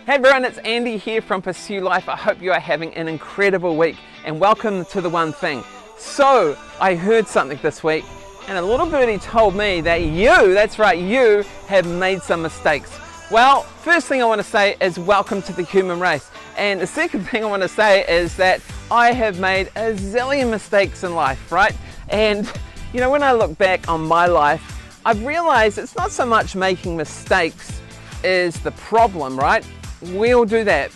Hey everyone, it's Andy here from Pursue Life. I hope you are having an incredible week and welcome to The One Thing. So, I heard something this week and a little birdie told me that that's right, you have made some mistakes. Well, first thing I want to say is welcome to the human race. And the second thing I want to say is that I have made a zillion mistakes in life, right? And you know, when I look back on my life, I've realized it's not so much making mistakes is the problem, right? We all do that.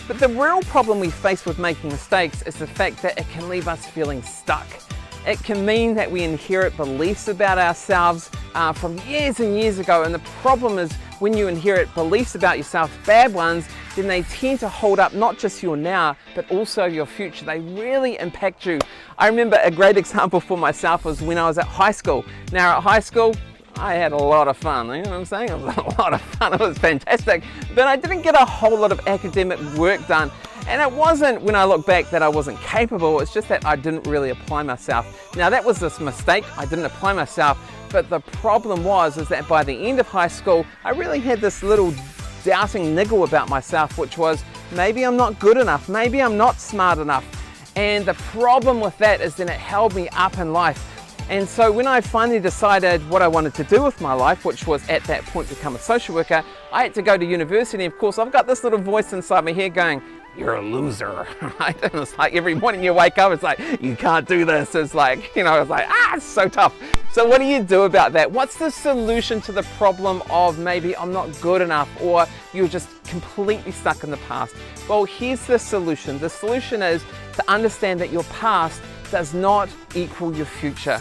But the real problem we face with making mistakes is the fact that it can leave us feeling stuck. It can mean that we inherit beliefs about ourselves from years and years ago, and the problem is when you inherit beliefs about yourself, bad ones, then they tend to hold up not just your now, but also your future. They really impact you. I remember a great example for myself was when I was at high school. Now at high school, I had a lot of fun, you know what I'm saying? It was a lot of fun, it was fantastic. But I didn't get a whole lot of academic work done. And it wasn't, when I look back, that I wasn't capable, it's just that I didn't really apply myself. Now that was this mistake, I didn't apply myself, but the problem is that by the end of high school, I really had this little doubting niggle about myself, which was, maybe I'm not good enough, maybe I'm not smart enough. And the problem with that is then it held me up in life. And so when I finally decided what I wanted to do with my life, which was at that point become a social worker, I had to go to university. Of course, I've got this little voice inside my head going, you're a loser, right? And it's like every morning you wake up, it's like, you can't do this. It's like, you know, it's like, it's so tough. So what do you do about that? What's the solution to the problem of maybe I'm not good enough or you're just completely stuck in the past? Well, here's the solution. The solution is to understand that your past does not equal your future.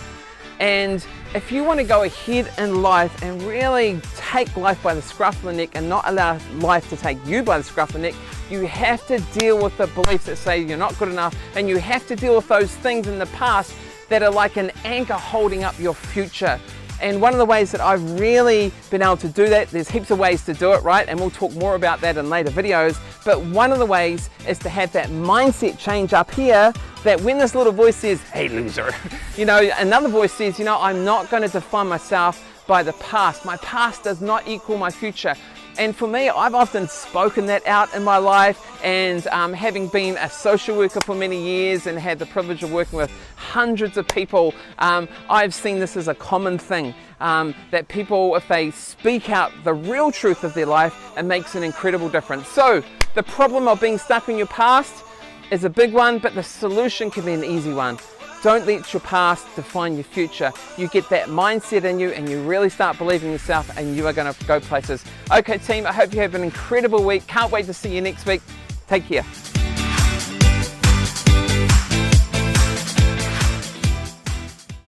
And if you want to go ahead in life and really take life by the scruff of the neck and not allow life to take you by the scruff of the neck, you have to deal with the beliefs that say you're not good enough, and you have to deal with those things in the past that are like an anchor holding up your future. And one of the ways that I've really been able to do that, there's heaps of ways to do it, right? And we'll talk more about that in later videos. But one of the ways is to have that mindset change up here, that when this little voice says, hey loser, you know, another voice says, you know, I'm not going to define myself by the past. My past does not equal my future. And for me, I've often spoken that out in my life, and having been a social worker for many years and had the privilege of working with hundreds of people, I've seen this as a common thing, that people, if they speak out the real truth of their life, it makes an incredible difference. So the problem of being stuck in your past is a big one, but the solution can be an easy one. Don't let your past define your future. You get that mindset in you and you really start believing in yourself, and you are going to go places. Okay team, I hope you have an incredible week. Can't wait to see you next week. Take care.